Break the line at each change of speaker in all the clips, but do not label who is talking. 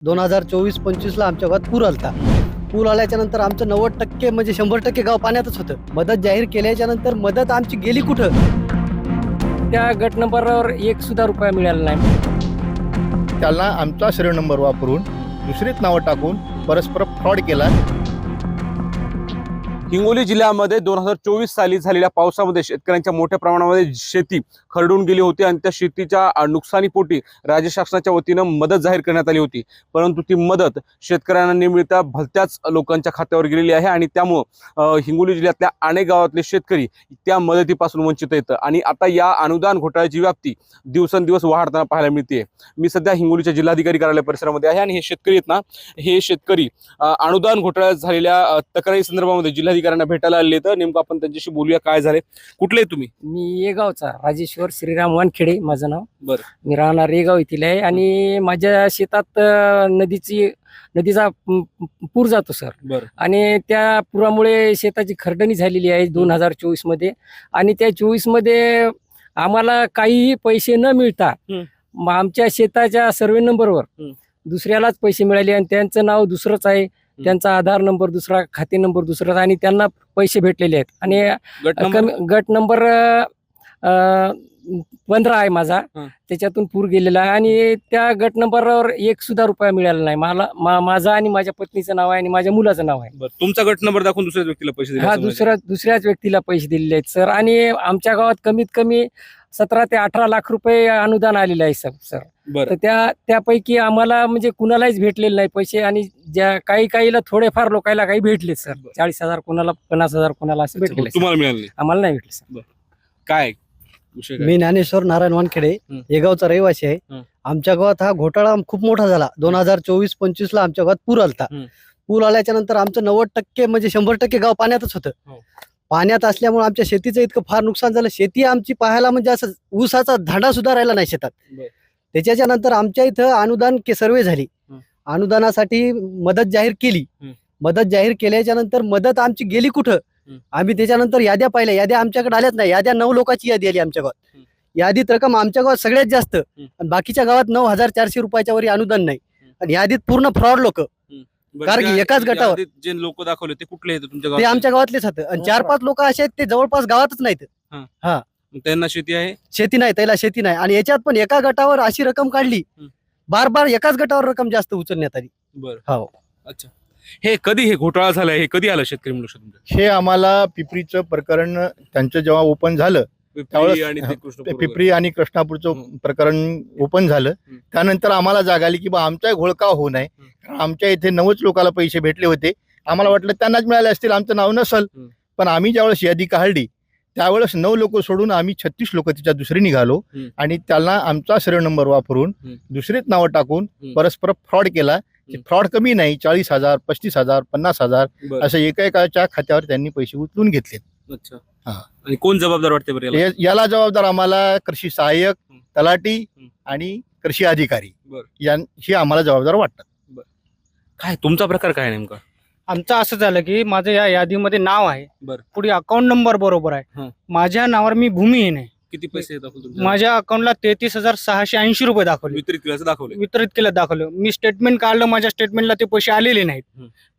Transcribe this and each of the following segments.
2024-25ला आमच्या गावात पूर आलता. पूर आल्याच्या नंतर आमचं 90% म्हणजे 100% गाव पाण्यातच होतं. मदत जाहीर केल्याच्या नंतर मदत आमची गेली कुठं?
त्या गट नंबरवर एक सुद्धा रुपया मिळाला नाही.
त्यांना आमचा सिरियल नंबर वापरून दुसरीच नावं टाकून परस्पर फ्रॉड केला.
हिंगोली जिल्ह्यामध्ये 2024 साली झालेल्या पावसामध्ये शेतकऱ्यांच्या मोठ्या प्रमाणामध्ये शेती खरडून गेली होती आणि त्या शेतीच्या नुकसानीपोटी राज्य शासनाच्या वतीनं मदत जाहीर करण्यात आली होती. परंतु ती मदत शेतकऱ्यांना न मिळता भलत्याच लोकांच्या खात्यावर गेलेली आहे आणि त्यामुळं हिंगोली जिल्ह्यातल्या अनेक गावातले शेतकरी त्या मदतीपासून वंचित आहेत आणि आता या अनुदान घोटाळ्याची व्याप्ती दिवसेंदिवस वाढताना पाहायला मिळते. मी सध्या हिंगोलीच्या जिल्हाधिकारी कार्यालय परिसरामध्ये आहे आणि हे शेतकरी आहेत ना, हे शेतकरी अनुदान घोटाळ्यात झालेल्या तक्रारी संदर्भामध्ये जिल्हाधिकाऱ्यांना भेटायला आले. तर नेमकं आपण त्यांच्याशी बोलूया, काय झाले, कुठले तुम्ही?
मी येगावचा राजेश्वर श्रीराम वानखेडे माझं नाव.
बरं.
मी राहणार येगाव येथील आहे आणि माझ्या शेतात नदीचा पूर जातो सर.
बरं.
आणि त्या पुरामुळे शेताची खरडणी झालेली आहे 2024 मध्ये. आणि त्या 24 मध्ये आम्हाला काहीही पैसे न मिळता आमच्या शेताच्या सर्वे नंबरवर दुसऱ्यालाच पैसे मिळाले आणि त्यांचं नाव दुसरंच आहे, त्यांचा आधार नंबर दुसरा, खाते नंबर दुसरा आणि त्यांना पैसे भेटलेले आहेत. आणि गट नंबर 15 आहे माझा, त्याच्यातून पूर गेलेला आहे आणि त्या गट नंबरवर एक सुद्धा रुपया मिळाला नाही. माझा आणि माझ्या पत्नीचं नाव आहे आणि माझ्या मुलाचं नाव आहे.
तुमचा गट नंबर दाखवून दुसऱ्याच व्यक्तीला पैसे दिले?
हा, दुसऱ्याच व्यक्तीला पैसे दिलेले आहेत सर. आणि आमच्या गावात कमीत कमी 17 ते 18 लाख रुपये अनुदान आलेलं आहे सर. तर त्यापैकी आम्हाला म्हणजे कुणालाच भेटलेले नाही पैसे आणि ज्या काहीला थोडेफार लोकांना काही भेटले सर. 40,000 कोणाला, 50,000 कोणाला असे भेटले.
तुम्हाला मिळाले?
आम्हाला नाही भेटले सर.
काय
मी ज्ञानेश्वर नारायण वानखेडे, येगावचा रहिवासी आहे. आमच्या गावात हा घोटाळा खूप मोठा झाला. 2024-25ला आमच्या गावात पूर आलता. पूर आल्याच्या नंतर आमचं 90% म्हणजे 100% गाव पाण्यातच होतं. पाण्यात असल्यामुळे आमच्या शेतीचं इतकं फार नुकसान झालं. शेती आमची पाहायला म्हणजे असं ऊसाचा धाडा सुद्धा राहिला नाही शेतात. त्याच्या नंतर आमच्या इथं अनुदान सर्वे झाली. अनुदानासाठी मदत जाहीर केली. मदत जाहीर केल्याच्या नंतर मदत आमची गेली कुठं? आम्ही त्याच्यानंतर याद्या पाहिल्या. याद्या आमच्याकडे आल्याच नाही. याद्या 9 लोकांची यादी आली आमच्या गावात. यादीत रक्कम आमच्या गावात सगळ्यात जास्त आणि बाकीच्या गावात 9,400 रुपयाच्या वर अनुदान नाही. आणि यादीत पूर्ण फ्रॉड लोक. कारण की एकाच गटावर
जे लोक दाखवले ते कुठले आहेत तुमच्या
ते
गावात?
आमच्या गावातलेच होते आणि 4-5 लोक असे आहेत ते जवळपास गावातच नाहीत.
त्यांना शेती आहे?
शेती नाही, त्याला शेती नाही. आणि याच्यात पण एका गटावर अशी रक्कम काढली, बार एकाच गटावर रक्कम जास्त उचलण्यात आली.
बरं.
हो.
अच्छा, हे कधी हे घोटाळा झालाय, हे कधी आलं शेतकरी म्हणून तुमच्या?
हे आम्हाला पिपरीचं प्रकरण त्यांचं जेव्हा ओपन झालं पिपरी आणि कृष्णापूरचं प्रकरण ओपन झालं, त्यानंतर आम्हाला जाग आली की बा आमचा घोळका होऊ नये. आमच्या इथे 9च लोकांना पैसे भेटले होते. आम्हाला वाटलं त्यांनाच मिळाले असतील, आमचं नाव नसल. पण आम्ही ज्यावेळेस यादी काढली त्यावेळेस 9 लोक सोडून आम्ही 36 लोक तिच्या दुसरी निघालो आणि त्यांना आमचा सिरियल नंबर वापरून दुसरीच नावं टाकून परस्पर फ्रॉड केला. फ्रॉड कमी नाही, 40,000, 35,000, 50,000 असं एकेकाच्या खात्यावर त्यांनी पैसे उचलून घेतलेत.
अच्छा. आणि कोण जबाबदार वाटते बरं याला?
याला जबाबदार आम्हाला कृषी सहाय्यक, तलाठी आणि कृषी अधिकारी यांची आम्हाला जबाबदार वाटतात.
काय तुमचा प्रकार काय नेमका?
आमचं असं झालं की माझं या यादीमध्ये नाव आहे, पुढे अकाउंट नंबर बरोबर आहे. माझ्या नावावर मी भूमिहीन आहे.
किती पैसे दाखवले?
माझ्या अकाउंटला 33,680 रुपये दाखवले. वितरित केलं दाखवलं. मी स्टेटमेंट काढलं, माझ्या स्टेटमेंटला ते पैसे आलेले नाहीत.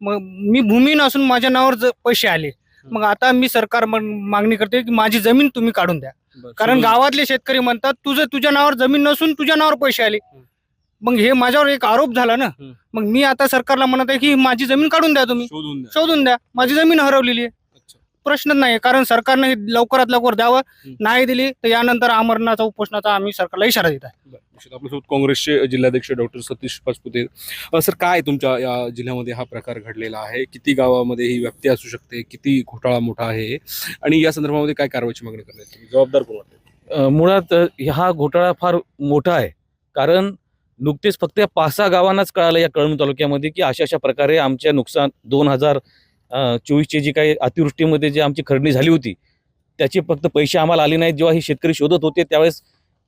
मग मी भूमिहीन असून माझ्या नावावर पैसे आले. मग आता मी सरकार मागणी करते की माझी जमीन तुम्ही काढून द्या. कारण गावातले शेतकरी म्हणतात तुझ्या नावावर जमीन नसून तुझ्या नावावर पैसे आले. मग हे माझ्यावर एक आरोप झाला ना. मग मी आता सरकारला म्हणत आहे की माझी जमीन काढून द्या, तुम्ही शोधून द्या. माझी जमीन हरवलेली आहे. प्रश्नच नाही. कारण सरकारने लवकरात लवकर द्यावं. नाही दिली तर यानंतर आमरणाचा उपोषणाचा आम्ही सरकारला इशारा देत आहे.
आपल्यासोबत काँग्रेसचे जिल्हाध्यक्ष डॉक्टर सतीश पाचपुते. सर, काय तुमच्या या जिल्ह्यामध्ये हा प्रकार घडलेला आहे? किती गावामध्ये ही व्याप्ती असू शकते? किती घोटाळा मोठा आहे आणि या संदर्भामध्ये काय कारवाईची मागणी करण्यात जबाबदार कोण वाटते?
मुळात हा घोटाळा फार मोठा आहे. कारण नुकतेच फक्त 5-6 गावांनाच कळालं या कळवण तालुक्यामध्ये की अशा प्रकारे आमच्या नुकसान 2024ची जी काही अतिवृष्टीमध्ये जी आमची खरडणी झाली होती त्याचे फक्त पैसे आम्हाला आले नाहीत. जेव्हा हे शेतकरी शोधत होते त्यावेळेस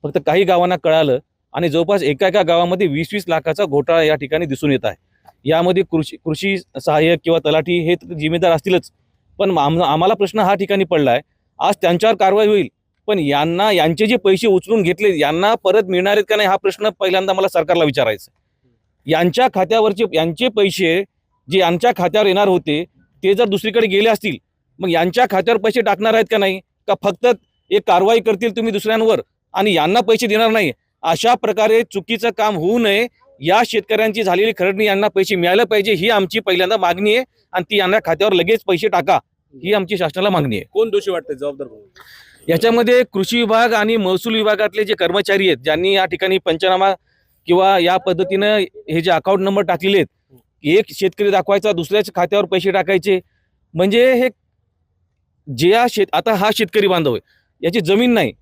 फक्त काही गावांना कळालं आणि जवळपास एका गावामध्ये 20-20 लाखाचा घोटाळा या ठिकाणी दिसून येत आहे. यामध्ये कृषी सहाय्यक किंवा तलाठी हे जिम्मेदार असतीलच, पण आम्हाला प्रश्न हा ठिकाणी पडला आहे. आज त्यांच्यावर कारवाई होईल, पण यांचे जे पैसे उचलून घेतले यांना परत मिळणार आहेत का नाही हा प्रश्न पहिल्यांदा मला सरकारला विचारायचा. यांच्या खात्यावरचे यांचे पैसे जे यांच्या खात्यावर येणार होते ते जर दुसरीकडे गेले असतील, मग यांच्या खात्यावर पैसे टाकणार आहेत का नाही, का फक्त एक कारवाई करतील तुम्ही दुसऱ्यांवर आणि यांना पैसे देणार नाही? अशा प्रकारे चुकीचं काम होऊ नये. या शेतकऱ्यांची झालेली खरडणी यांना पैसे मिळायला पाहिजे, ही आमची पहिल्यांदा मागणी आहे आणि ती यांना खात्यावर लगेच पैसे टाका, ही आमची शासनाला मागणी आहे.
कोण दोषी वाटते, जबाबदार कोण?
याच्यामध्ये कृषी विभाग आणि महसूल विभागातले जे कर्मचारी आहेत, ज्यांनी या ठिकाणी पंचनामा किंवा या पद्धतीनं हे जे अकाउंट नंबर टाकलेले आहेत, एक शेतकरी दाखवायचा, दुसऱ्याच खात्यावर पैसे टाकायचे, म्हणजे हे जे आता हा शेतकरी बांधव आहे, याची जमीन नाही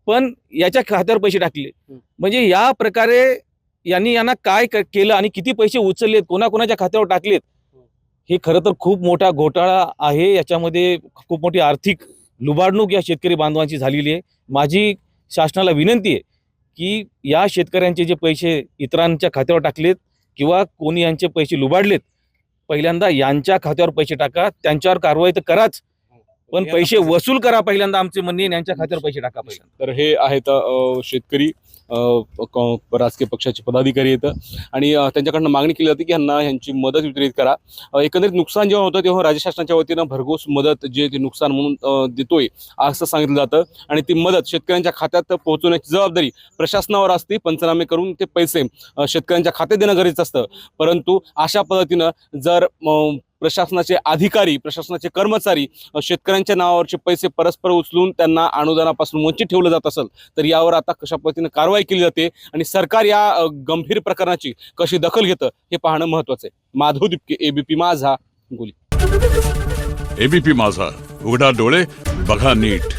पण याच्या खात्यावर पैसे टाकले, म्हणजे या प्रकारे यांना काय केलं आणि किती पैसे उचललेत, कोणाकोणाच्या खात्यावर टाकलेत, हे खरं तर खूप मोठा घोटाळा आहे. याच्यामध्ये खूप मोठी आर्थिक लुबाडणूक या शेतकरी बांधवांची झालेली आहे. माझी शासनाला विनंती आहे की या शेतकऱ्यांचे जे पैसे इतरांच्या खात्यावर टाकलेत किंवा कोणी यांचे पैसे लुबाडलेत, पहिल्यांदा यांच्या खात्यावर पैसे टाका, त्यांच्यावर कारवाई तर कराच, पण पैसे वसूल करा. पहिल्यांदा आमचे म्हणणे यांच्या खात्यावर पैसे टाका पहिल्यांदा.
तर हे आहेत शेतकरी राजकीय पक्षाचे पदाधिकारी येतं आणि त्यांच्याकडनं मागणी केली जाते की ह्यांची मदत वितरित करा. एकंदरीत नुकसान जेव्हा होतं तेव्हा राज्य शासनाच्या वतीनं भरघोस मदत जे ते नुकसान म्हणून देतोय असं सांगितलं जातं आणि ती मदत शेतकऱ्यांच्या खात्यात पोहोचवण्याची जबाबदारी प्रशासनावर असते. पंचनामे करून ते पैसे शेतकऱ्यांच्या खात्यात देणं गरजेचं असतं, परंतु अशा पद्धतीनं जर प्रशासनाचे अधिकारी, प्रशासनाचे कर्मचारी शेतकऱ्यांच्या नावावरचे पैसे परस्पर उचलून त्यांना अनुदानापासून वंचित ठेवलं जात असेल तर यावर आता कशा पद्धतीने कारवाई केली जाते आणि सरकार या गंभीर प्रकरणाची कशी दखल घेतं हे पाहणं महत्त्वाचं आहे. माधव दिपके, एबीपी माझा, हिंगोली.
एबीपी माझा, उघडा डोळे बघा नीट.